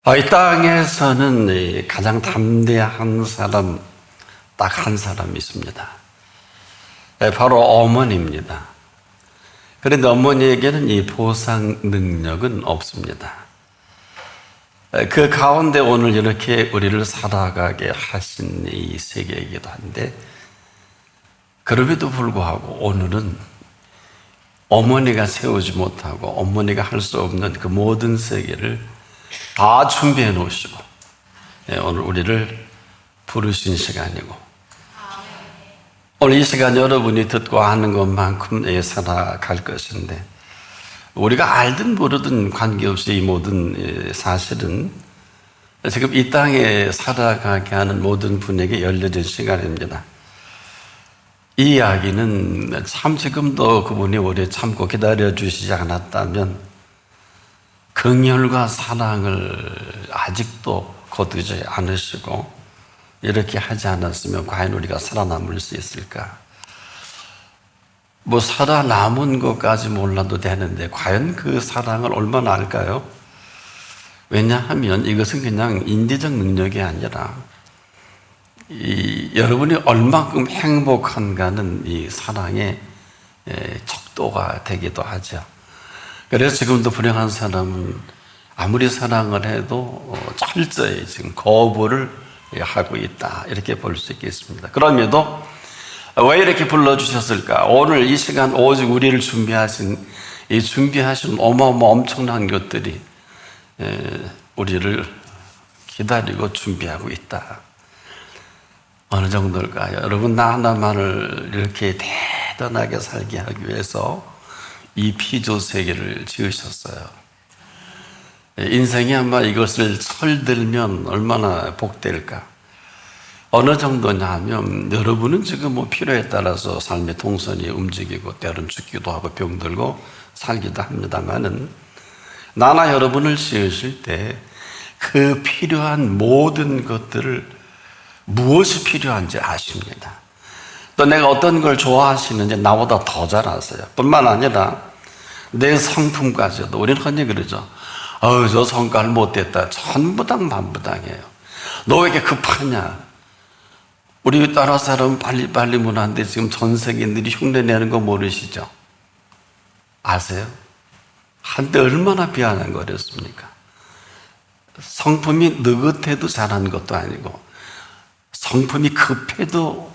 이 땅에서는 가장 담대한 사람, 딱 한 사람이 있습니다. 바로 어머니입니다. 그런데 어머니에게는 이 보상 능력은 없습니다. 그 가운데 오늘 이렇게 우리를 살아가게 하신 이 세계이기도 한데, 그럼에도 불구하고 오늘은 어머니가 세우지 못하고 어머니가 할 수 없는 그 모든 세계를 다 준비해 놓으시고 오늘 우리를 부르신 시간이고, 오늘 이 시간 여러분이 듣고 하는 것만큼 살아갈 것인데, 우리가 알든 모르든 관계없이 이 모든 사실은 지금 이 땅에 살아가게 하는 모든 분에게 열려진 시간입니다. 이 이야기는 참 지금도 그분이 오래 참고 기다려주시지 않았다면 긍휼과 사랑을 아직도 거두지 않으시고 이렇게 하지 않았으면 과연 우리가 살아남을 수 있을까? 살아남은 것까지 몰라도 되는데 과연 그 사랑을 얼마나 알까요? 왜냐하면 이것은 그냥 인지적 능력이 아니라 여러분이 얼마큼 행복한가는 이 사랑의 척도가 되기도 하죠. 그래서 지금도 불행한 사람은 아무리 사랑을 해도 철저히 지금 거부를 하고 있다, 이렇게 볼 수 있겠습니다. 그럼에도 왜 이렇게 불러주셨을까? 오늘 이 시간 오직 우리를 준비하신 어마어마 엄청난 것들이 우리를 기다리고 준비하고 있다. 어느 정도일까요? 여러분, 나 하나만을 이렇게 대단하게 살게 하기 위해서 이 피조 세계를 지으셨어요. 인생이 아마 이것을 철들면 얼마나 복될까? 어느 정도냐 하면, 여러분은 지금 필요에 따라서 삶의 동선이 움직이고 때론 죽기도 하고 병들고 살기도 합니다만은, 나나 여러분을 지으실 때 그 필요한 모든 것들을 무엇이 필요한지 아십니다. 또 내가 어떤 걸 좋아하시는지 나보다 더 잘 아세요. 뿐만 아니라 내 성품까지도. 우리는 흔히 그러죠. 저 성깔 못됐다. 전부당 만부당해요. 너 왜 이렇게 급하냐? 우리 나라 사람은 빨리빨리 문화인데 지금 전 세계인들이 흉내내는 거 모르시죠? 아세요? 한때 얼마나 비아난 거였습니까? 성품이 느긋해도 잘하는 것도 아니고, 성품이 급해도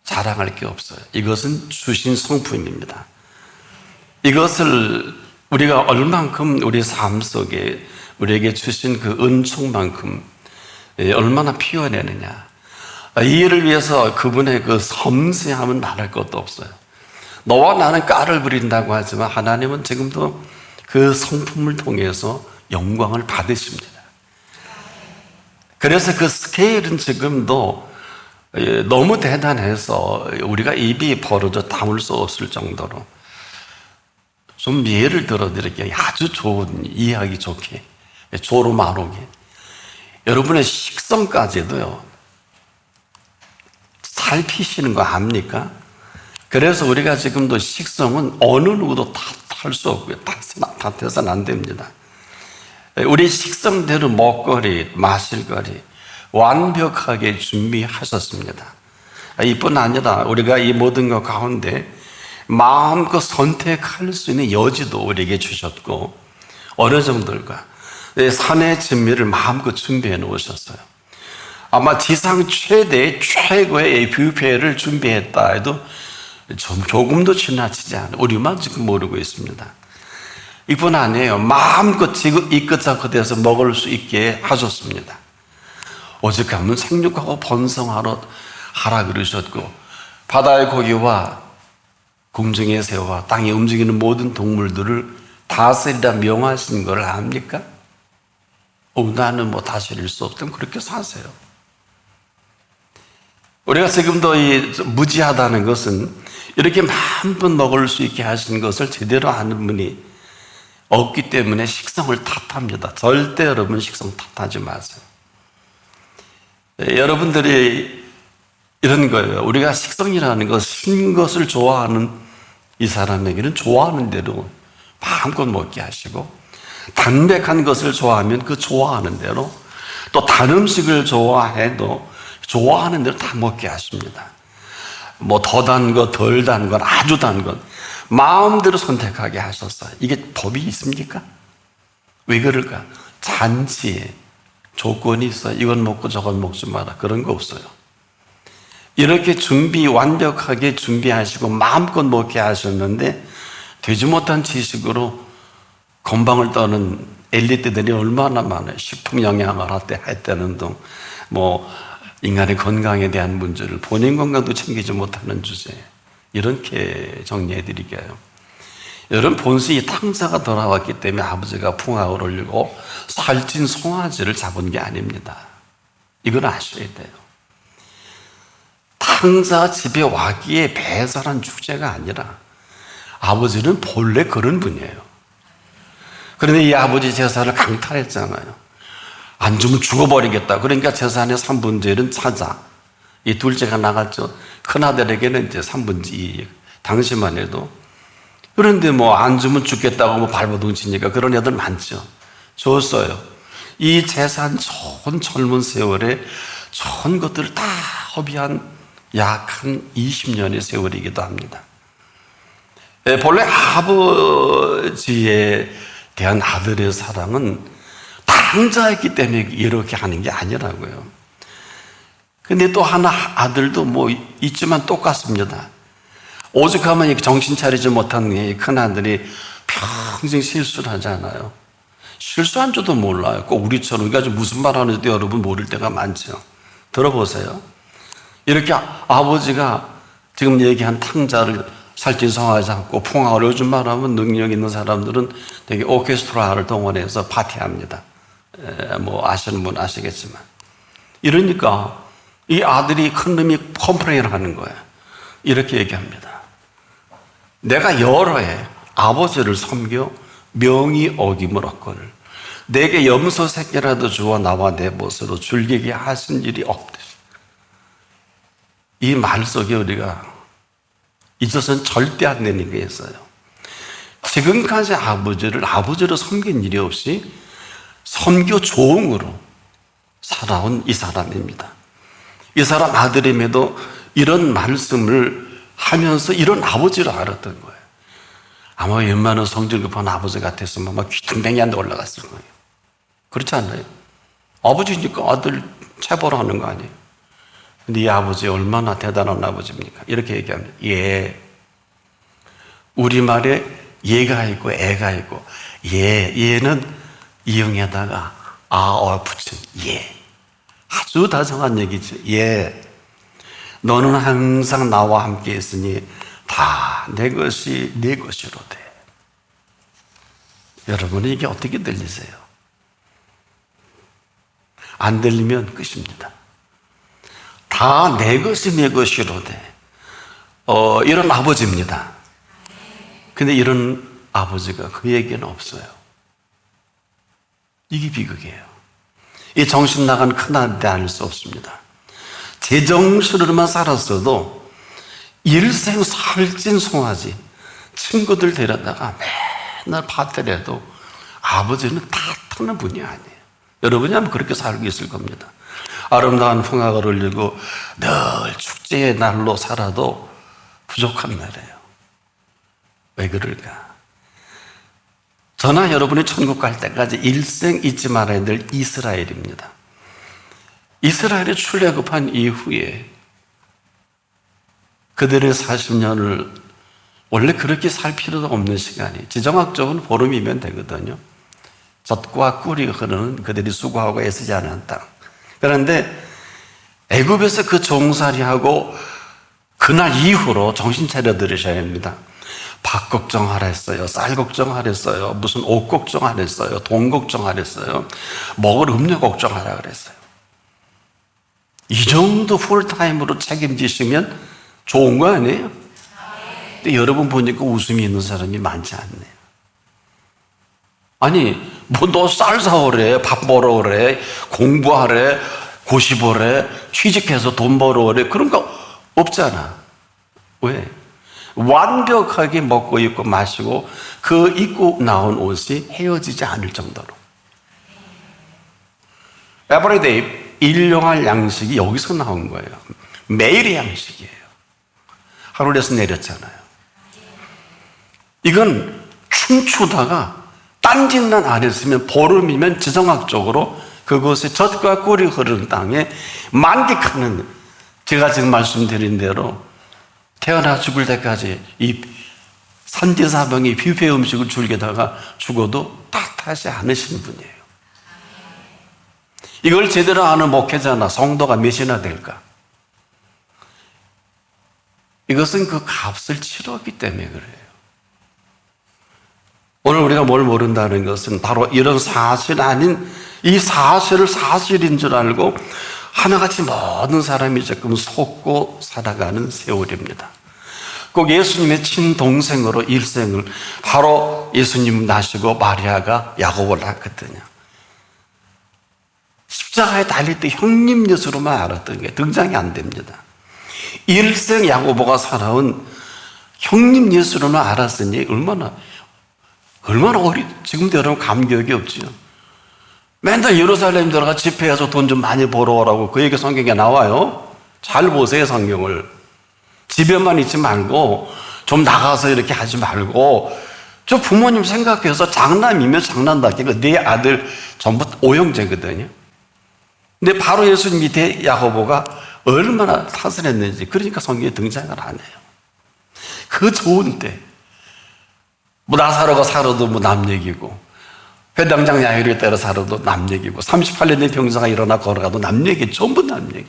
자랑할 게 없어요. 이것은 주신 성품입니다. 이것을 우리가 얼만큼 우리 삶 속에 우리에게 주신 그 은총만큼 얼마나 피워내느냐. 이 일을 위해서 그분의 그 섬세함은 말할 것도 없어요. 너와 나는 ቃ를 부린다고 하지만 하나님은 지금도 그 성품을 통해서 영광을 받으십니다. 그래서 그 스케일은 지금도 너무 대단해서 우리가 입이 벌어져 담을 수 없을 정도로, 좀 예를 들어드릴게요. 아주 좋은, 이해하기 좋게, 조로마로게. 여러분의 식성까지도요, 살피시는 거 압니까? 그래서 우리가 지금도 식성은 어느 누구도 탓할 수 없고요. 탓해서는 안 됩니다. 우리 식성대로 먹거리, 마실거리 완벽하게 준비하셨습니다. 이뿐 아니라 우리가 이 모든 것 가운데 마음껏 선택할 수 있는 여지도 우리에게 주셨고, 어느 정도일까? 산의 진미를 마음껏 준비해 놓으셨어요. 아마 지상 최고의 뷔페를 준비했다 해도 조금도 지나치지 않아요. 우리만 지금 모르고 있습니다. 이뿐 아니에요. 마음껏 지금 이끝저끝 해서 먹을 수 있게 하셨습니다. 오직하면 생육하고 번성하라 그러셨고, 바다의 고기와 궁중의 새와 땅에 움직이는 모든 동물들을 다스리라 명하신 걸 압니까? 나는 다스릴 수 없다면 그렇게 사세요. 우리가 지금도 무지하다는 것은 이렇게 마음껏 먹을 수 있게 하신 것을 제대로 아는 분이 없기 때문에 식성을 탓합니다. 절대 여러분 식성 탓하지 마세요. 여러분들이 이런 거예요. 우리가 식성이라는 것, 신 것을 좋아하는 이 사람에게는 좋아하는 대로 마음껏 먹게 하시고, 담백한 것을 좋아하면 그 좋아하는 대로, 또 단 음식을 좋아해도 좋아하는 대로 다 먹게 하십니다. 뭐 더 단 것, 덜 단 것, 아주 단 것, 마음대로 선택하게 하셨어요. 이게 법이 있습니까? 왜 그럴까? 잔치에 조건이 있어요. 이건 먹고 저건 먹지 마라. 그런 거 없어요. 이렇게 완벽하게 준비하시고 마음껏 먹게 하셨는데, 되지 못한 지식으로 건방을 떠는 엘리트들이 얼마나 많아요. 식품 영양을 했다는 등, 인간의 건강에 대한 문제를, 본인 건강도 챙기지 못하는 주제, 이렇게 정리해 드릴게요. 여러분, 본수의 탕자가 돌아왔기 때문에 아버지가 풍악을 올리고 살찐 송아지를 잡은 게 아닙니다. 이걸 아셔야 돼요. 탕자 집에 와기에 배설한 주제가 아니라, 아버지는 본래 그런 분이에요. 그런데 이 아버지 재산을 강탈했잖아요. 안 주면 죽어버리겠다. 그러니까 재산의 3분의 1은 찾아. 이 둘째가 나갔죠. 큰아들에게는 이제 3분의 2. 당시만 해도. 그런데 안 주면 죽겠다고 발버둥 치니까 그런 애들 많죠. 줬어요. 이 재산 좋은 젊은 세월에 좋은 것들을 다 허비한 약 한 20년의 세월이기도 합니다. 본래 아버지에 대한 아들의 사랑은 탕자였기 때문에 이렇게 하는 게 아니라고요. 근데 또 하나 아들도 있지만 똑같습니다. 오죽하면 정신 차리지 못한 큰 아들이 평생 실수를 하잖아요. 실수한 줄도 몰라요. 꼭 우리처럼. 그러니까 무슨 말 하는지도 여러분 모를 때가 많죠. 들어보세요. 이렇게 아버지가 지금 얘기한 탕자를 살찐 송아지 잡고 풍악을, 요즘 말하면 능력 있는 사람들은 되게 오케스트라를 동원해서 파티합니다. 아시는 분 아시겠지만. 이러니까 이 아들이, 큰 놈이 컴플레인을 하는 거예요. 이렇게 얘기합니다. 내가 여러 해 아버지를 섬겨 명의 어김을 얻거늘 내게 염소 새끼라도 주어 나와 내 벗으로 즐기게 하신 일이 없듯이. 이 말 속에 우리가 잊어서는 절대 안 되는 게 있어요. 지금까지 아버지로 섬긴 일이 없이 섬겨 조응으로 살아온 이 사람입니다. 이 사람 아들임에도 이런 말씀을 하면서 이런 아버지를 알았던 거예요. 아마 웬만한 성질 급한 아버지 같았으면 막 귀퉁뱅이한테 올라갔을 거예요. 그렇지 않나요? 아버지니까 아들 체벌 하는 거 아니에요? 근데 이 아버지 얼마나 대단한 아버지입니까? 이렇게 얘기합니다. 예. 우리말에 예가 있고 애가 있고, 얘는 이응에다가 아어 붙인 예. 아주 다정한 얘기죠. 예. 너는 항상 나와 함께 있으니 다 내 것이 네 것이로 돼. 여러분은 이게 어떻게 들리세요? 안 들리면 끝입니다. 다 내 것이 내 것이로 돼. 이런 아버지입니다. 근데 이런 아버지가 그에게는 없어요. 이게 비극이에요. 이 정신 나간 큰아들이 아닐 수 없습니다. 제정신으로만 살았어도 일생 살찐 송아지 친구들 데려다가 맨날 밭에라도 아버지는 다 타는 분이 아니에요. 여러분이 하면 그렇게 살고 있을 겁니다. 아름다운 풍악을 울리고 늘 축제의 날로 살아도 부족한 날이에요. 왜 그럴까? 저나 여러분이 천국 갈 때까지 일생 잊지 말아야 될 이스라엘입니다. 이스라엘이 출애굽한 이후에 그들의 40년을 원래 그렇게 살 필요도 없는 시간이, 지정학적으로 보름이면 되거든요. 젖과 꿀이 흐르는 그들이 수고하고 애쓰지 않은 땅. 그런데 애굽에서 그 종살이하고 그날 이후로 정신 차려 들으셔야 합니다. 밥 걱정하랬어요. 쌀 걱정하랬어요. 무슨 옷 걱정하랬어요. 돈 걱정하랬어요. 먹을 음료 걱정하라 그랬어요. 이 정도 풀타임으로 책임지시면 좋은 거 아니에요? 근데 여러분 보니까 웃음이 있는 사람이 많지 않네요. 아니, 너 쌀 사오래, 밥 벌어 그래, 공부하래, 고시 보래, 취직해서 돈 벌어 그래. 그런 거 없잖아. 왜? 완벽하게 먹고 입고 마시고 그 입고 나온 옷이 헤어지지 않을 정도로. 에브리데이 일용할 양식이 여기서 나온 거예요. 매일의 양식이에요. 하늘에서 내렸잖아요. 이건 춤추다가 딴짓만 안 했으면 보름이면 지정학적으로 그곳에 젖과 꿀이 흐르는 땅에 만끽하는, 제가 지금 말씀드린 대로 태어나 죽을 때까지 이 산지사병이 뷔페 음식을 즐기다가 죽어도 탓하지 않으신 분이에요. 이걸 제대로 아는 목회자나 성도가 몇이나 될까? 이것은 그 값을 치렀기 때문에 그래요. 오늘 우리가 뭘 모른다는 것은 바로 이런 사실 아닌 이 사실을 사실인 줄 알고 하나같이 모든 사람이 조금 속고 살아가는 세월입니다. 꼭 예수님의 친동생으로 일생을, 바로 예수님 나시고 마리아가 야곱을 낳았거든요. 십자가에 달릴 때 형님 예수로만 알았던 게 등장이 안 됩니다. 일생 야고보가 살아온 형님 예수로만 알았으니 얼마나 지금도 여러분 감격이 없지요. 맨날 예루살렘 들어가 집회해서 돈 좀 많이 벌어오라고 그 얘기 성경에 나와요. 잘 보세요, 성경을. 집에만 있지 말고 좀 나가서 이렇게 하지 말고, 저 부모님 생각해서 장남이면 장난답게 네 아들 전부 오형제거든요. 근데 바로 예수님 밑에 야고보가 얼마나 탓을 했는지, 그러니까 성경에 등장을 안 해요. 그 좋은 때 뭐 나사로가 살아도 뭐 남 얘기고, 회당장 야이로에 따라 살아도 남 얘기고, 38년 된 병사가 일어나 걸어가도 남 얘기, 전부 남 얘기.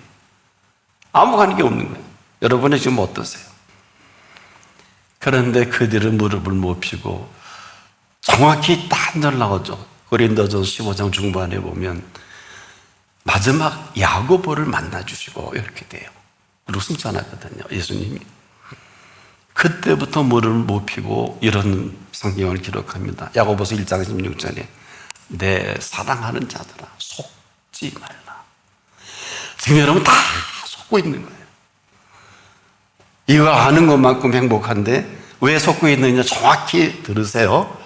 아무 관계 없는 거예요. 여러분은 지금 어떠세요? 그런데 그들은 무릎을 못 펴고 정확히 딱 나오죠. 고린도전서 15장 중반에 보면 마지막 야고보를 만나주시고 이렇게 돼요. 그리고 승천하거든요, 예수님이. 그때부터 무릎을 못 펴고 이런 성경을 기록합니다. 야고보서 1장 16절에 내 사랑하는 자들아 속지 말라. 지금 여러분 다 속고 있는 거예요. 이거 아는 것만큼 행복한데 왜 속고 있느냐 정확히 들으세요.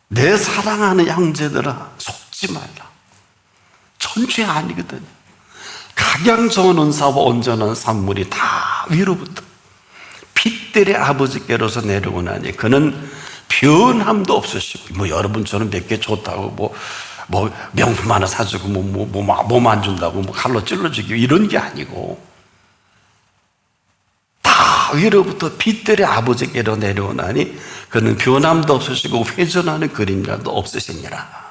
내 사랑하는 형제들아 속지 말라. 전죄 아니거든요. 각양 좋은 은사와 온전한 산물이 다 위로부터 빛들의 아버지께로서 내려오나니 그는 변함도 없으시고, 뭐 여러분처럼 몇 개 좋다고 뭐 명품 하나 사주고 몸 안 준다고 뭐 칼로 찔러 죽이고 이런 게 아니고, 다 위로부터 빛들의 아버지께로 내려오나니 그는 변함도 없으시고 회전하는 그림자도 없으시니라.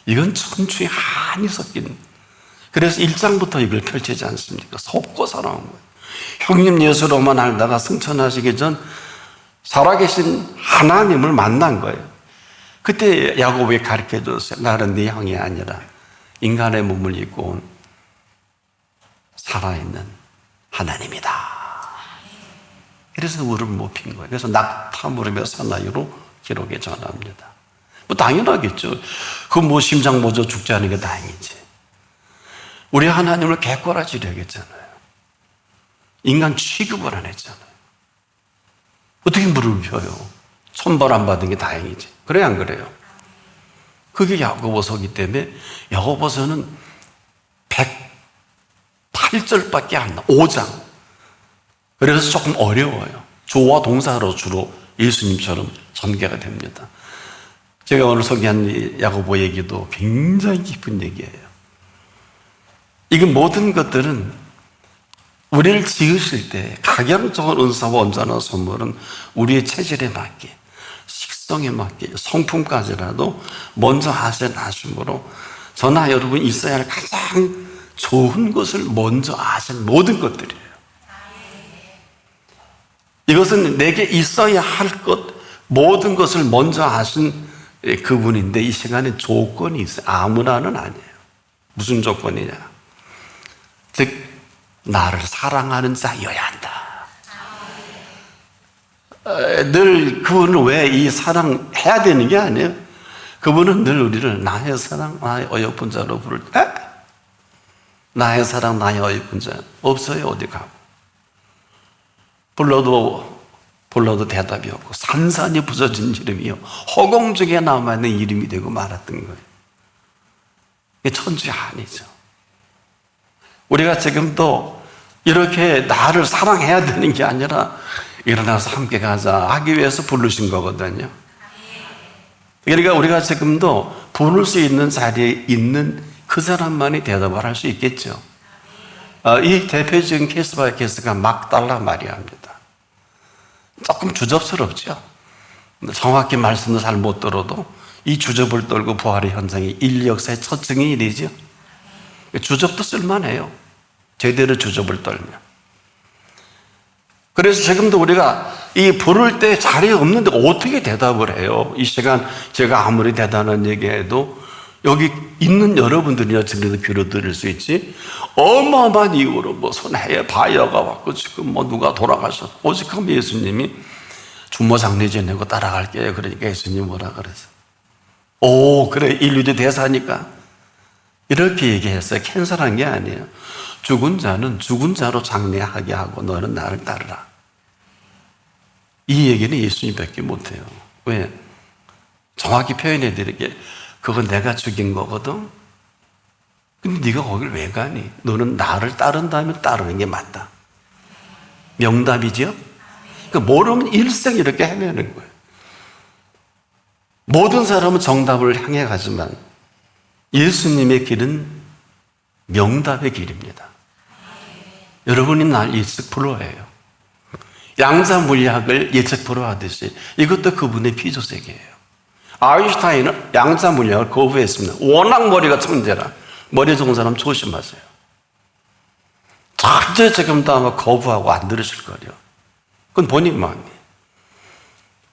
이건 천추의 한이 섞인, 그래서 1장부터 이걸 펼치지 않습니까? 속고 살아온 거예요. 형님 예수로만 알다가 승천하시기 전 살아계신 하나님을 만난 거예요. 그때 야곱이 가르쳐줬어요. 나는 네 형이 아니라 인간의 몸을 입고 온 살아있는 하나님이다. 그래서 무릎을 못 핀 거예요. 그래서 낙타 무릎의 사나이로 기록에 전합니다. 뭐 당연하겠죠. 그 뭐 심장 멎어 죽지 않은 게 다행이지. 우리 하나님을 개꼬라지려 했잖아요. 인간 취급을 안 했잖아요. 어떻게 무릎을 펴요? 손벌 안 받은 게 다행이지. 그래 안 그래요? 그게 야고보서기 때문에 야고보서는 108절밖에 안 나와. 5장. 그래서 조금 어려워요. 주어와 동사로 주로 예수님처럼 전개가 됩니다. 제가 오늘 소개한 이 야고보 얘기도 굉장히 깊은 얘기예요. 이건 모든 것들은 우리를 지으실 때 각양 좋은 은사와 온전한 선물은 우리의 체질에 맞게, 식성에 맞게, 성품까지라도 먼저 아심으로 저나 여러분이 있어야 할 가장 좋은 것을 먼저 아신 모든 것들이에요. 이것은 내게 있어야 할 것, 모든 것을 먼저 아신 그분인데 이 시간에 조건이 있어요. 아무나는 아니에요. 무슨 조건이냐? 즉 나를 사랑하는 자여야 한다. 늘 그분은 왜 이 사랑해야 되는 게 아니에요. 그분은 늘 우리를 나의 사랑, 나의 어여쁜 자로 부를 때, 나의 사랑, 나의 어여쁜 자 없어요. 어디 가고 불러도 대답이 없고 산산이 부서진 이름이요 허공 중에 남아있는 이름이 되고 말았던 거예요. 이게 천주가 아니죠. 우리가 지금도 이렇게 나를 사랑해야 되는 게 아니라 일어나서 함께 가자 하기 위해서 부르신 거거든요. 그러니까 우리가 지금도 부를 수 있는 자리에 있는 그 사람만이 대답을 할 수 있겠죠. 이 대표적인 케이스 바이 케이스가 막달라 마리아입니다. 조금 주접스럽죠. 정확히 말씀도 잘 못 들어도 이 주접을 떨고 부활의 현장이 인류 역사의 첫 증인이 되죠. 주접도 쓸만해요. 제대로 주접을 떨면. 그래서 지금도 우리가 이 부를 때 자리에 없는데 어떻게 대답을 해요? 이 시간 제가 아무리 대단한 얘기해도 여기 있는 여러분들이나 지금도 귀로 들을 수 있지 어마어마한 이유로 뭐 손해에 바이어가 왔고 지금 뭐 누가 돌아가셨고 오직 하면 예수님이 주모 장례 지내고 따라갈게요. 그러니까 예수님 뭐라 그래서 오 그래 인류의 대사니까 이렇게 얘기했어요. 캔슬한 게 아니에요. 죽은 자는 죽은 자로 장례하게 하고 너는 나를 따르라. 이 얘기는 예수님밖에 못해요. 왜? 정확히 표현해 드릴게 그건 내가 죽인 거거든. 근데 네가 거길 왜 가니? 너는 나를 따른다면 따르는 게 맞다. 명답이죠? 그러니까 모르면 일생 이렇게 헤매는 거예요. 모든 사람은 정답을 향해 가지만 예수님의 길은 명답의 길입니다. 여러분이 날 예측 불허해요. 양자 물리학을 예측 불허하듯이 이것도 그분의 피조세계예요. 아인슈타인은 양자 물리학을 거부했습니다. 워낙 머리가 천재라. 머리 좋은 사람 조심하세요. 절대 지금도 아마 거부하고 안 들으실 거예요. 그건 본인 마음이에요.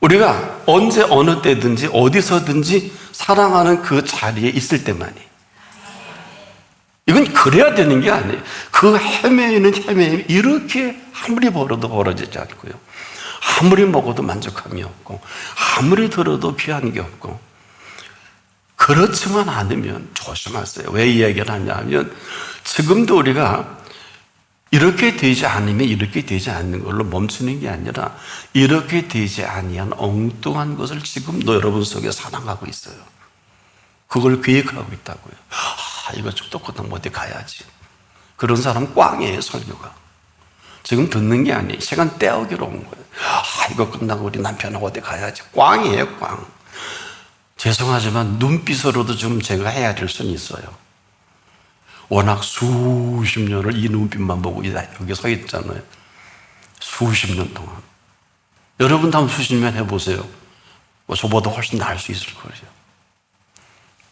우리가 언제 어느 때든지 어디서든지 사랑하는 그 자리에 있을 때만이 이건 그래야 되는 게 아니에요. 그 헤매이는 헤매임이 이렇게 아무리 벌어도 벌어지지 않고요. 아무리 먹어도 만족함이 없고 아무리 들어도 귀한 게 없고 그렇지만 않으면 조심하세요. 왜 이 얘기를 하냐면 지금도 우리가 이렇게 되지 않으면 이렇게 되지 않는 걸로 멈추는 게 아니라 이렇게 되지 아니한 엉뚱한 것을 지금도 여러분 속에 사랑하고 있어요. 그걸 계획하고 있다고요. 이거 축덕고당 어디 가야지. 그런 사람 꽝이에요. 설교가. 지금 듣는 게 아니에요. 시간 때우기로 온 거예요. 이거 끝나고 우리 남편하고 어디 가야지. 꽝이에요. 꽝. 죄송하지만 눈빛으로도 좀 제가 해야 될 수는 있어요. 워낙 수십 년을 이 눈빛만 보고 여기 서 있잖아요. 수십 년 동안. 여러분도 한번 수십 년 해보세요. 저보다 훨씬 나을 수 있을 거예요.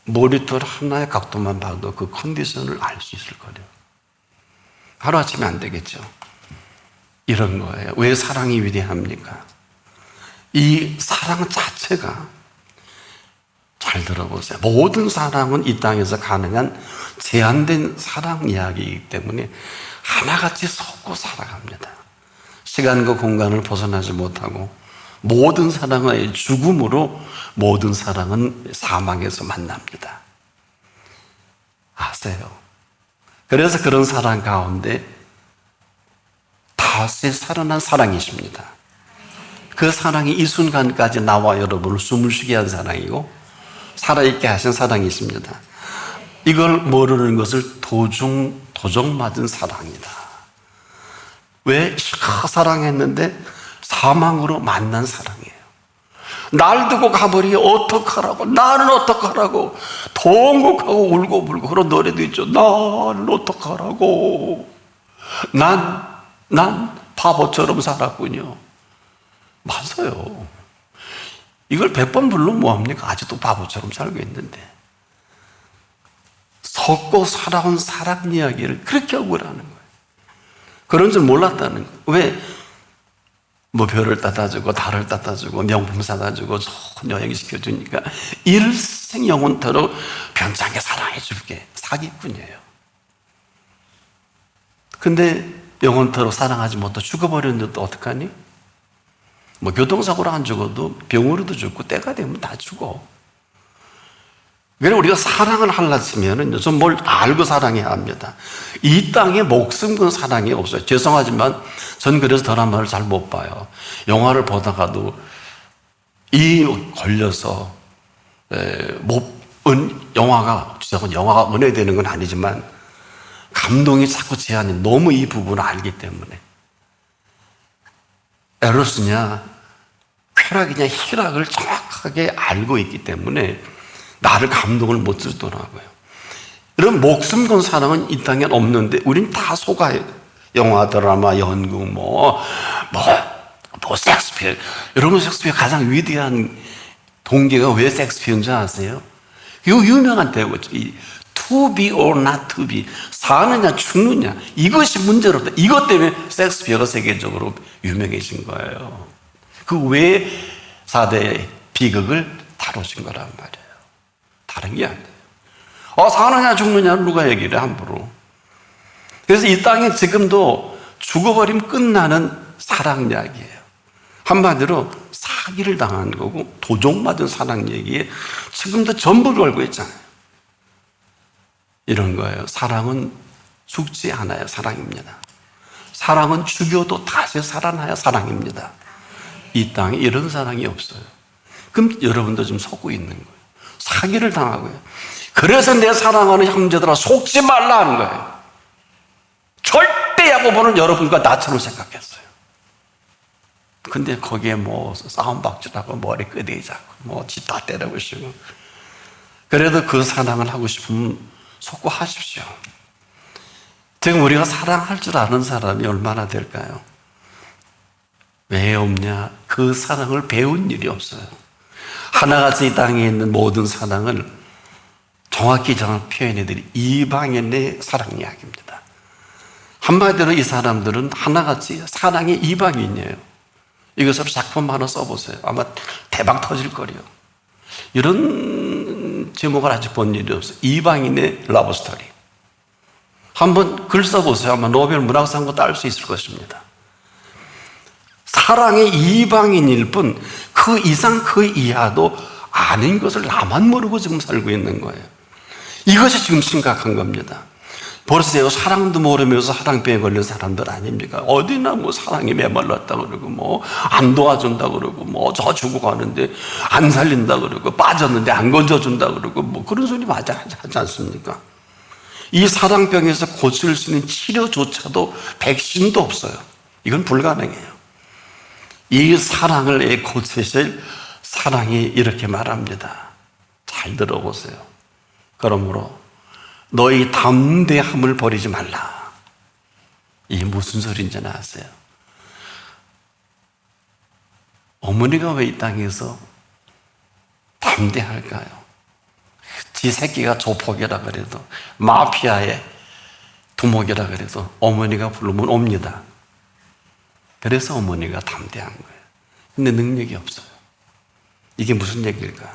모니터 하나의 각도만 봐도 그 컨디션을 알 수 있을 거예요. 하루아침에 안 되겠죠. 이런 거예요. 왜 사랑이 위대합니까? 이 사랑 자체가 잘 들어보세요. 모든 사랑은 이 땅에서 가능한 제한된 사랑 이야기이기 때문에 하나같이 섞고 살아갑니다. 시간과 공간을 벗어나지 못하고 모든 사랑의 죽음으로 모든 사랑은 사망에서 만납니다. 아세요? 그래서 그런 사랑 가운데 다시 살아난 사랑이십니다. 그 사랑이 이 순간까지 나와 여러분을 숨을 쉬게 한 사랑이고 살아있게 하신 사랑이십니다. 이걸 모르는 것을 도중 맞은 사랑이다. 왜? 사랑했는데 사망으로 만난 사랑이에요. 날 두고 가버리기 어떡하라고, 나는 어떡하라고, 통곡하고 울고 불고 그런 노래도 있죠. 나는 어떡하라고, 난 바보처럼 살았군요. 맞아요. 이걸 100번 불러면 뭐합니까? 아직도 바보처럼 살고 있는데. 섞고 살아온 사랑 이야기를 그렇게 억울하는 거예요. 그런 줄 몰랐다는 거예요. 왜? 뭐 별을 따다주고 달을 따다주고 명품 사다주고 좋은 여행 시켜주니까 일생 영원토록 변장하게 사랑해 줄게. 사기꾼이에요. 근데 영원토록 사랑하지 못하고 죽어버렸는데 또 어떡하니? 뭐 교통사고로 안 죽어도 병으로도 죽고 때가 되면 다 죽어. 그래서 우리가 사랑을 하려면 좀 뭘 알고 사랑해야 합니다. 이 땅에 목숨 건 사랑이 없어요. 죄송하지만 전 그래서 드라마를 잘 못 봐요. 영화를 보다가도 이 걸려서 영화가 은혜되는 건 아니지만 감동이 자꾸 제한이 너무 이 부분을 알기 때문에 에로스냐 쾌락이냐 희락을 정확하게 알고 있기 때문에 나를 감동을 못 주더라고요. 이런 목숨 건 사랑은 이 땅에 없는데 우린 다 속아요. 영화, 드라마, 연극, 섹스피어. 여러분, 섹스피어 가장 위대한 동기가 왜 섹스피어인 줄 아세요? 이거 유명한 대고죠. To be or not to be. 사느냐, 죽느냐. 이것이 문제로다. 이것 때문에 섹스피어가 세계적으로 유명해진 거예요. 그 외에 4대 비극을 다뤄진 거란 말이에요. 다른 게 아니에요. 사느냐, 죽느냐를 누가 얘기를 해, 함부로. 그래서 이 땅에 지금도 죽어버리면 끝나는 사랑 이야기예요. 한마디로 사기를 당한 거고 도종맞은 사랑 얘기에 지금도 전부를 걸고 있잖아요. 이런 거예요. 사랑은 죽지 않아요. 사랑입니다. 사랑은 죽여도 다시 살아나야 사랑입니다. 이 땅에 이런 사랑이 없어요. 그럼 여러분도 좀 속고 있는 거예요. 사기를 당하고요. 그래서 내 사랑하는 형제들아 속지 말라 하는 거예요. 절대 야고보는 여러분과 나처럼 생각했어요. 근데 거기에 싸움박질하고 머리 끄대기 잡고 쥐다 때려보시고 그래도 그 사랑을 하고 싶으면 속고 하십시오. 지금 우리가 사랑할 줄 아는 사람이 얼마나 될까요? 왜 없냐? 그 사랑을 배운 일이 없어요. 하나같이 이 땅에 있는 모든 사랑을 정확히 저는 표현해드린 이방인의 사랑 이야기입니다. 한마디로 이 사람들은 하나같이 사랑의 이방인이에요. 이것으로 작품 하나 써보세요. 아마 대박 터질 거예요. 이런 제목을 아직 본 일이 없어요. 이방인의 러브스토리. 한번 글 써보세요. 아마 노벨 문학상도 딸 수 있을 것입니다. 사랑의 이방인일 뿐 그 이상 그 이하도 아닌 것을 나만 모르고 지금 살고 있는 거예요. 이것이 지금 심각한 겁니다. 벌써 사랑도 모르면서 사랑병에 걸린 사람들 아닙니까? 어디나 사랑에 메말랐다 그러고 안 도와준다 그러고 저 죽고 가는데 안 살린다 그러고 빠졌는데 안 건져준다 그러고 그런 소리 하지 않습니까? 이 사랑병에서 고칠 수 있는 치료조차도 백신도 없어요. 이건 불가능해요. 이 사랑을 고치실 사랑이 이렇게 말합니다. 잘 들어보세요. 그러므로 너희 담대함을 버리지 말라. 이게 무슨 소리인지는 아세요? 어머니가 왜 이 땅에서 담대할까요? 지 새끼가 조폭이라 그래도 마피아의 두목이라 그래도 어머니가 부르면 옵니다. 그래서 어머니가 담대한 거예요. 근데 능력이 없어요. 이게 무슨 얘기일까?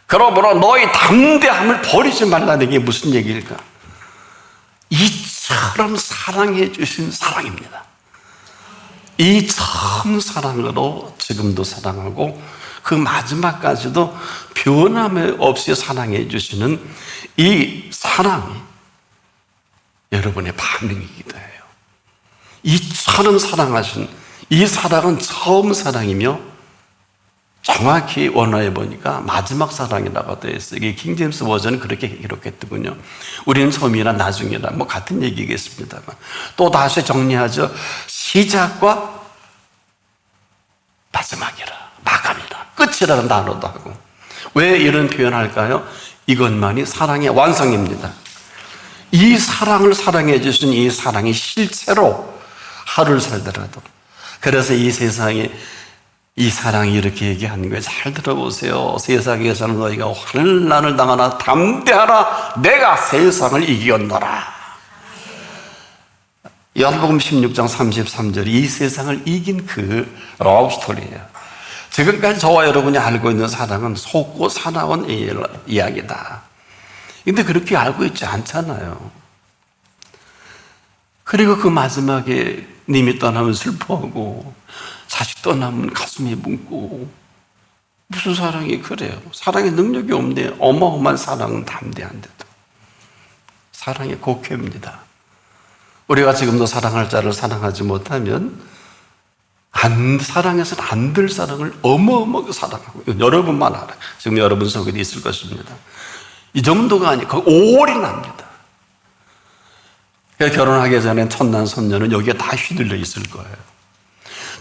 그러므로 너희 담대함을 버리지 말라는 게 무슨 얘기일까? 이처럼 사랑해 주신 사랑입니다. 이 처음 사랑으로 지금도 사랑하고 그 마지막까지도 변함 없이 사랑해 주시는 이 사랑이 여러분의 반응이기도 해요. 이처럼 사랑하신 이 사랑은 처음 사랑이며 정확히 원어해 보니까 마지막 사랑이라고 되어 있어요. 이게 킹제임스 버전은 그렇게 기록했더군요. 우리는 처음이나 나중이나 같은 얘기겠습니다만 또 다시 정리하죠. 시작과 마지막이라, 마감이라, 끝이라는 단어도 하고. 왜 이런 표현할까요? 이것만이 사랑의 완성입니다. 이 사랑을 사랑해 주신 이 사랑이 실체로 하루를 살더라도, 그래서 이 세상에 이 사랑이 이렇게 얘기하는 거예요. 잘 들어보세요. 세상에서는 너희가 환난을 당하나 담대하라. 내가 세상을 이겼노라. 요한복음 16장 33절, 이 세상을 이긴 그 러브스토리예요. 지금까지 저와 여러분이 알고 있는 사랑은 속고 사나운 이야기다. 근데 그렇게 알고 있지 않잖아요. 그리고 그 마지막에 님이 떠나면 슬퍼하고 자식 떠나면 가슴이 뭉고 무슨 사랑이 그래요? 사랑의 능력이 없네. 어마어마한 사랑은 담대한데도. 사랑의 곡해입니다. 우리가 지금도 사랑할 자를 사랑하지 못하면 사랑해서는 안 될 사랑을 어마어마하게 사랑하고, 여러분만 알아요. 지금 여러분 속에도 있을 것입니다. 이 정도가 아니고 올인합니다. 결혼하기 전에 천난 손녀는 여기에 다 휘둘려 있을 거예요.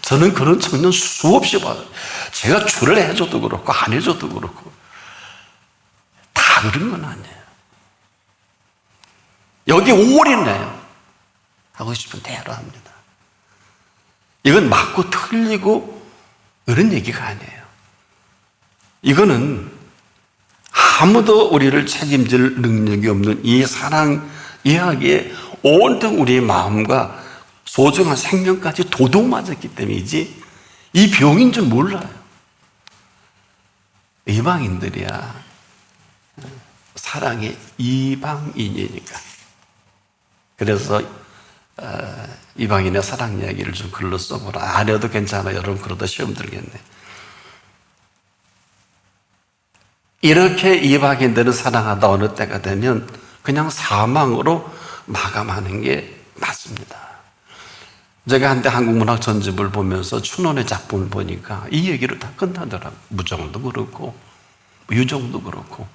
저는 그런 청년 수없이 봐요. 제가 줄을 해줘도 그렇고 안 해줘도 그렇고 다 그런 건 아니에요. 여기 올인해요. 하고 싶은 대로 합니다. 이건 맞고 틀리고 그런 얘기가 아니에요. 이거는 아무도 우리를 책임질 능력이 없는 이 사랑 이야기에 온통 우리의 마음과 소중한 생명까지 도둑 맞았기 때문이지 이 병인 줄 몰라요. 이방인들이야 사랑의 이방인이니까. 그래서 이방인의 사랑 이야기를 좀 글로 써보라. 안 해도 괜찮아요. 여러분 그러다 시험 들겠네. 이렇게 이방인들은 사랑하다 어느 때가 되면 그냥 사망으로 마감하는 게 맞습니다. 제가 한때 한국문학 전집을 보면서 춘원의 작품을 보니까 이 얘기로 다 끝나더라고요. 무정도 그렇고 유정도 그렇고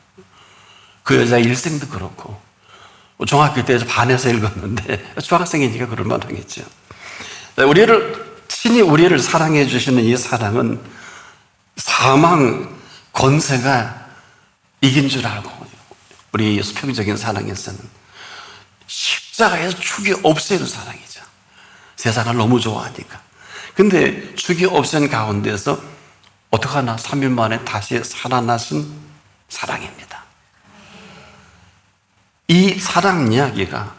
그 여자 일생도 그렇고 중학교 때 반에서 읽었는데 중학생이니까 그럴 만하겠죠. 친히 우리를 사랑해 주시는 이 사랑은 사망 권세가 이긴 줄 알고, 우리 수평적인 사랑에서는 십자가에서 죽이 없애는 사랑이죠. 세상을 너무 좋아하니까. 근데 죽이 없앤 가운데서 어떡하나 3일 만에 다시 살아나신 사랑입니다. 이 사랑 이야기가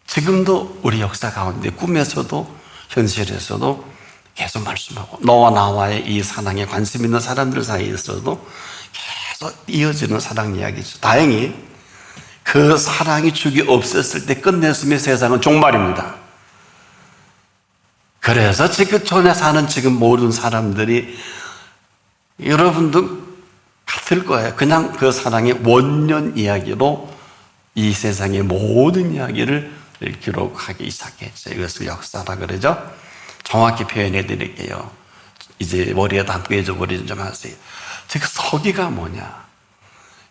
지금도 우리 역사 가운데 꿈에서도 현실에서도 계속 말씀하고, 너와 나와의 이 사랑에 관심 있는 사람들 사이에서도 계속 이어지는 사랑 이야기죠. 다행히 그 사랑이 죽이 없었을 때 끝냈으면 세상은 종말입니다. 그래서 지금 전에 사는 지금 모든 사람들이 여러분도 같을 거예요. 그냥 그 사랑의 원년 이야기로 이 세상의 모든 이야기를 기록하기 시작했죠. 이것을 역사라 그러죠. 정확히 표현해 드릴게요. 이제 머리에다 한 꿰줘버리지 좀 하세요. 즉 서기가 뭐냐?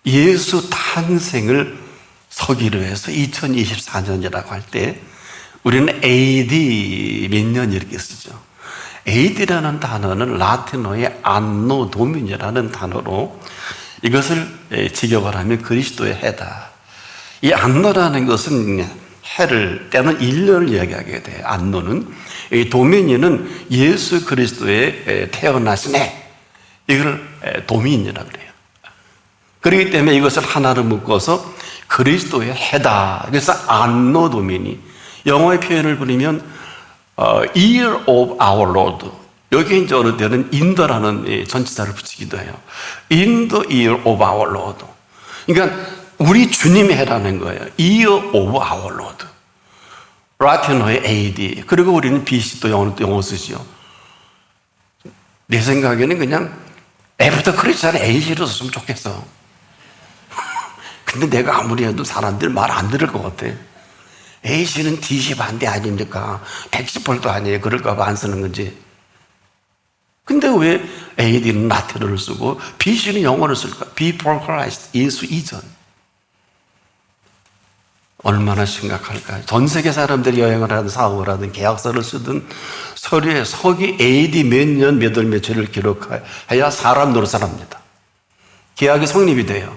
예수 탄생을 서기로 해서 2024년이라고 할 때 우리는 AD 몇 년 이렇게 쓰죠. AD라는 단어는 라틴어의 안노 도미니라는 단어로 이것을 직역을 하면 그리스도의 해다. 이 안노라는 것은 해를 때는 1년을 이야기하게 돼요. 안노는. 이 도미니는 예수 그리스도의 태어나신 해. 이걸 도미니라고 그래요. 그렇기 때문에 이것을 하나로 묶어서 그리스도의 해다. 그래서 안노 도미니. 영어의 표현을 부리면 Year of our Lord. 여기에 이제 어느 때는 인더라는 전치사를 붙이기도 해요. In the year of our Lord. 그러니까 우리 주님의 해라는 거예요. Year of our Lord. 라틴어의 AD. 그리고 우리는 BC 또 영어 쓰지요. 내 생각에는 그냥 애부터 크리스찬 AC로 썼으면 좋겠어. 근데 내가 아무리 해도 사람들 말 안 들을 것 같아. AC는 DC 반대 아닙니까? 110볼도 아니에요. 그럴까봐 안 쓰는 건지. 근데 왜 AD는 라틴어를 쓰고 BC는 영어를 쓸까? Before Christ, 예수 이전. 얼마나 심각할까요? 전 세계 사람들이 여행을 하든 사업을 하든 계약서를 쓰든 서류에 서기 AD 몇 년 몇 월 며칠을 기록해야 사람 노릇을 합니다. 계약이 성립이 돼요.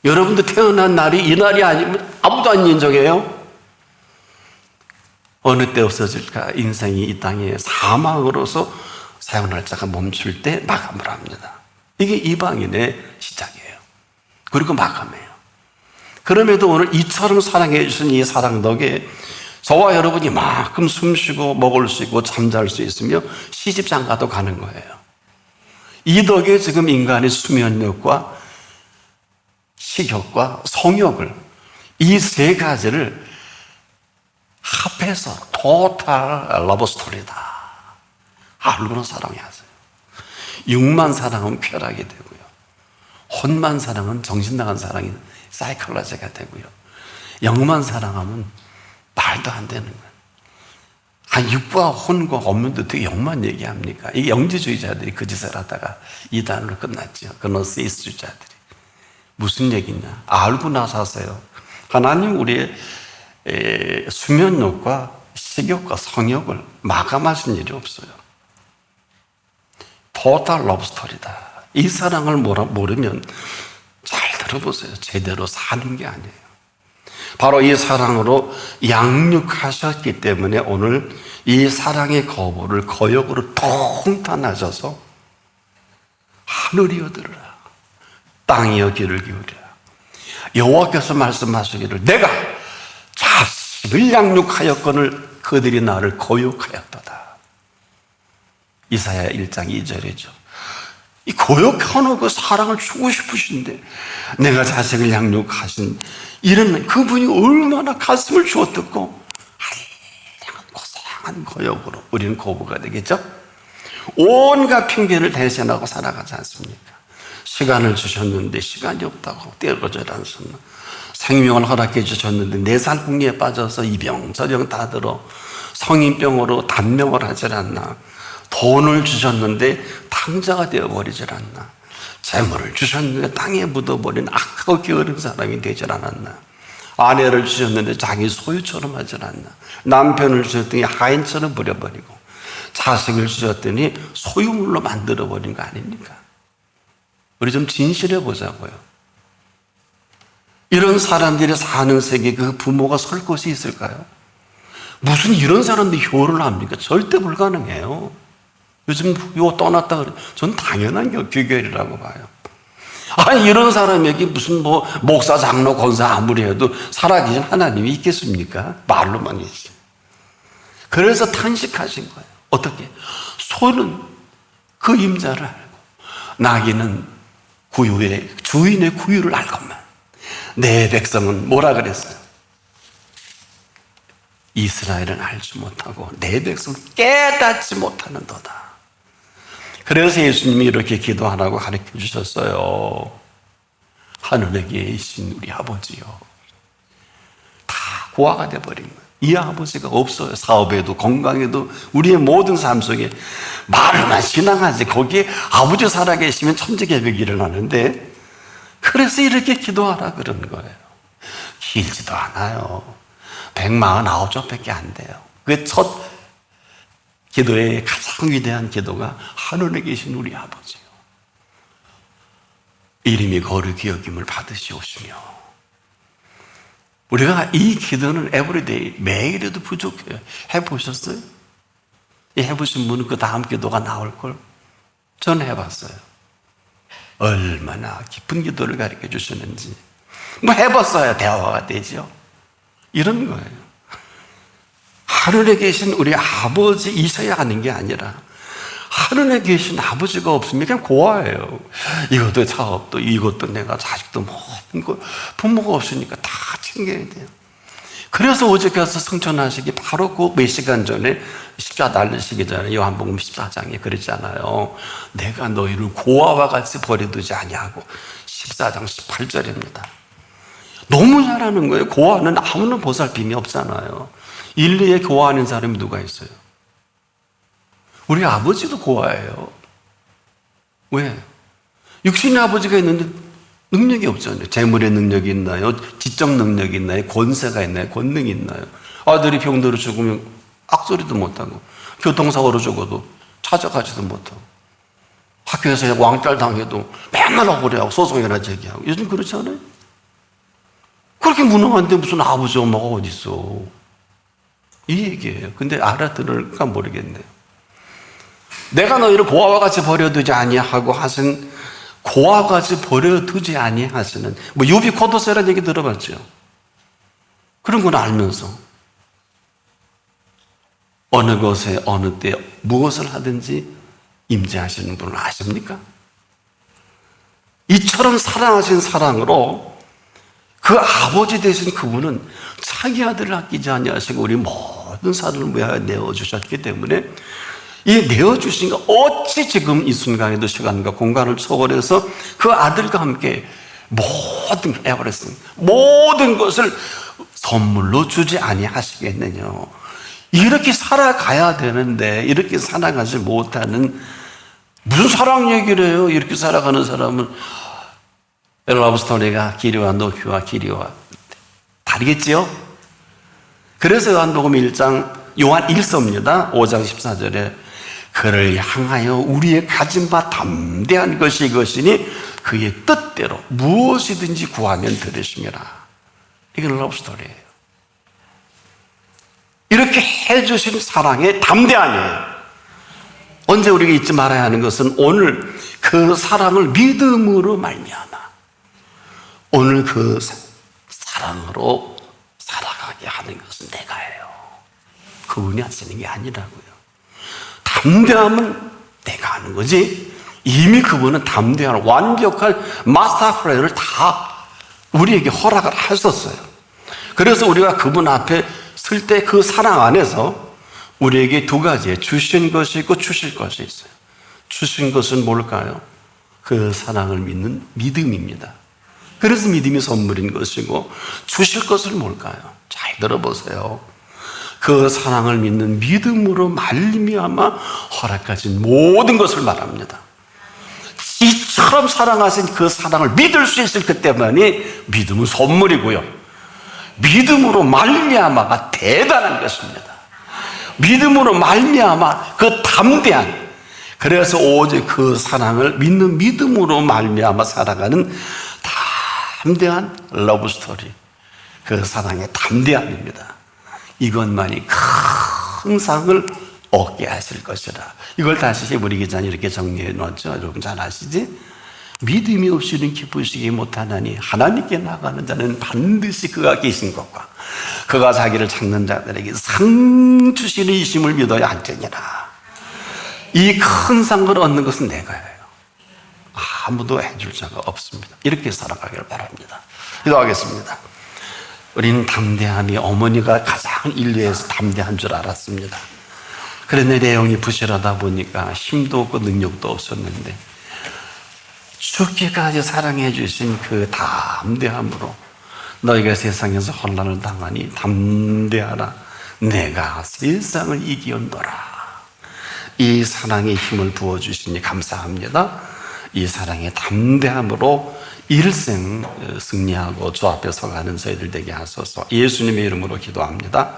여러분도 태어난 날이 이 날이 아니면 아무도 안 인정해요. 어느 때 없어질까? 인생이 이 땅에 사망으로서 사용날짜가 멈출 때 마감을 합니다. 이게 이방인의 시작이에요. 그리고 마감해요. 그럼에도 오늘 이처럼 사랑해 주신 이 사랑 덕에 저와 여러분이 만큼 숨쉬고 먹을 수 있고 잠잘 수 있으며 시집장가도 가는 거예요. 이 덕에 지금 인간의 수면력과 식욕과 성욕을 이 세 가지를 합해서 토탈 러브 스토리다. 알고는 사랑해야죠. 육만 사랑하면 쾌락이 되고요. 혼만 사랑은 정신 나간 사랑이 사이콜로지가 되고요. 영만 사랑하면 말도 안 되는 거예요. 육과 혼과 없는데 어떻게 영만 얘기합니까? 이 영지주의자들이 그 짓을 하다가 이단으로 끝났죠. 그노시스트주의자들이. 무슨 얘기냐? 알고 나서 하세요. 하나님 우리의 수면욕과 식욕과 성욕을 마감하신 일이 없어요. 토탈 러브스토리다. 이 사랑을 모르면 잘 들어보세요. 제대로 사는 게 아니에요. 바로 이 사랑으로 양육하셨기 때문에 오늘 이 사랑의 거부를 거역으로 통탄하셔서 하늘이여 들으라, 땅이여 귀를 기울이라. 여호와께서 말씀하시기를 내가 자식을 양육하였거늘 그들이 나를 거역하였도다. 이사야 1장 2절이죠. 이 고역한 그 사랑을 주고 싶으신데 내가 자식을 양육하신 이런 그분이 얼마나 가슴을 주었듣고 고생한 거역으로 우리는 거부가 되겠죠. 온갖 핑계를 대신하고 살아가지 않습니까? 시간을 주셨는데 시간이 없다고 떼어져라 않습니까? 생명을 허락해 주셨는데 4살 궁리에 빠져서 이병저병 다 들어 성인병으로 단명을 하질 않나. 돈을 주셨는데 탕자가 되어버리질 않나. 재물을 주셨는데 땅에 묻어버린 악하고 게으른 사람이 되질 않았나. 아내를 주셨는데 자기 소유처럼 하질 않나. 남편을 주셨더니 하인처럼 버려버리고 자식을 주셨더니 소유물로 만들어버린 거 아닙니까? 우리 좀 진실해 보자고요. 이런 사람들이 사는 세계에 그 부모가 설 곳이 있을까요? 무슨 이런 사람들이 효를 합니까? 절대 불가능해요. 요즘 요 떠났다 그래. 전 당연한 귀결이라고 봐요. 아니 이런 사람에게 무슨 목사, 장로, 권사 아무리 해도 살아계신 하나님이 있겠습니까? 말로만 있지. 그래서 탄식하신 거예요. 어떻게? 소는 그 임자를 알고 나귀는 주인의 구유를 알고만. 내 백성은 뭐라 그랬어요? 이스라엘은 알지 못하고 내 백성은 깨닫지 못하는도다. 그래서 예수님이 이렇게 기도하라고 가르쳐 주셨어요. 하늘에 계신 우리 아버지요. 다 고아가 돼버린 거예요. 이 아버지가 없어요. 사업에도 건강에도 우리의 모든 삶 속에 말로만 신앙하지 거기에 아버지 살아계시면 천지개벽이 일어나는데 그래서 이렇게 기도하라 그런 거예요. 길지도 않아요. 149쪽밖에 안 돼요. 그 첫 기도의 가장 위대한 기도가 하늘에 계신 우리 아버지요. 이름이 거룩히 여김을 받으시옵시며. 우리가 이 기도는 에브리데이 매일에도 부족해요. 해보셨어요? 해보신 분은 그 다음 기도가 나올걸? 저는 해봤어요. 얼마나 깊은 기도를 가르쳐 주시는지. 해봤어야 대화가 되죠. 이런 거예요. 하늘에 계신 우리 아버지이셔야 하는 게 아니라 하늘에 계신 아버지가 없으면 그냥 고아예요. 이것도 사업도 이것도 내가 자식도 모든 거 부모가 없으니까 다 챙겨야 돼요. 그래서 어저께서 성천하시기 바로 그 몇 시간 전에 십자 날리시기 전에 요한복음 14장에 그랬잖아요. 내가 너희를 고아와 같이 버려두지 아니하고 14장 18절입니다. 너무 잘하는 거예요. 고아는 아무런 보살핌이 없잖아요. 인류에 고아하는 사람이 누가 있어요? 우리 아버지도 고아예요. 왜? 육신의 아버지가 있는데 능력이 없잖아요. 재물의 능력이 있나요? 지적 능력이 있나요? 권세가 있나요? 권능이 있나요? 아들이 병들어 죽으면 악소리도 못하고 교통사고로 죽어도 찾아가지도 못하고 학교에서 왕따를 당해도 맨날 억울해하고 소송이나 제기하고 요즘 그렇지 않아요? 그렇게 무능한데 무슨 아버지 엄마가 어디 있어? 이 얘기예요. 근데 알아들을까 모르겠네요. 내가 너희를 고아와 같이 버려두지 아니하고 하신 고아와 같이 버려두지 아니하시는 유비코도세라는 얘기 들어봤죠? 그런 건 알면서 어느 곳에 어느 때 무엇을 하든지 임재하시는 분을 아십니까? 이처럼 사랑하신 사랑으로 그 아버지 되신 그분은 자기 아들을 아끼지 아니하시고 우리 모든 사람을 위하여 내어주셨기 때문에 이 내어주신 거 어찌 지금 이 순간에도 시간과 공간을 초월해서 그 아들과 함께 모든 에버레스트 모든 것을 선물로 주지 아니하시겠느냐. 이렇게 살아가야 되는데 이렇게 살아가지 못하는 무슨 사랑 얘기를 해요. 이렇게 살아가는 사람은 러브스토리가 기리와 노피와 기리와 다르겠지요. 그래서 요한복음 1장 요한 1서입니다. 5장 14절에 그를 향하여 우리의 가진 바 담대한 것이 이것이니 그의 뜻대로 무엇이든지 구하면 들으심이라. 이건 러브스토리예요. 이렇게 해주신 사랑의 담대함이에요. 언제 우리가 잊지 말아야 하는 것은 오늘 그 사랑을 믿음으로 말미암아 오늘 그 사랑으로 살아가게 하는 것은 내가예요. 그분이 하시는 게 아니라고요. 담대함은 내가 하는 거지. 이미 그분은 담대한 완벽한 마스터 플랜을 다 우리에게 허락을 하셨어요. 그래서 우리가 그분 앞에 쓸 때 그 사랑 안에서 우리에게 두 가지의 주신 것이 있고 주실 것이 있어요. 주신 것은 뭘까요? 그 사랑을 믿는 믿음입니다. 그래서 믿음이 선물인 것이고 주실 것은 뭘까요? 잘 들어보세요. 그 사랑을 믿는 믿음으로 말미암아 허락하신 모든 것을 말합니다. 이처럼 사랑하신 그 사랑을 믿을 수 있을 그 때문에 믿음은 선물이고요. 믿음으로 말미암아가 대단한 것입니다. 믿음으로 말미암아 그 담대한, 그래서 오직 그 사랑을 믿는 믿음으로 말미암아 살아가는 담대한 러브스토리, 그 사랑의 담대함입니다. 이것만이 큰 상을 얻게 하실 것이라. 이걸 다시 우리 기자님 이렇게 정리해 놓았죠. 여러분 잘 아시지? 믿음이 없이는 기쁘시기 못하나니 하나님께 나가는 자는 반드시 그가 계신 것과 그가 자기를 찾는 자들에게 상 주시는 이심을 믿어야 할지니라. 이 큰 상을 얻는 것은 내가예요. 아무도 해줄 자가 없습니다. 이렇게 살아가기를 바랍니다. 기도하겠습니다. 우리는 담대함이 어머니가 가장 인류에서 담대한 줄 알았습니다. 그런데 내용이 부실하다 보니까 힘도 없고 능력도 없었는데 죽기까지 사랑해 주신 그 담대함으로 너희가 세상에서 혼란을 당하니 담대하라. 내가 세상을 이기었노라. 이 사랑의 힘을 부어주시니 감사합니다. 이 사랑의 담대함으로 일생 승리하고 주 앞에 서가는 저희들 되게 하소서. 예수님의 이름으로 기도합니다.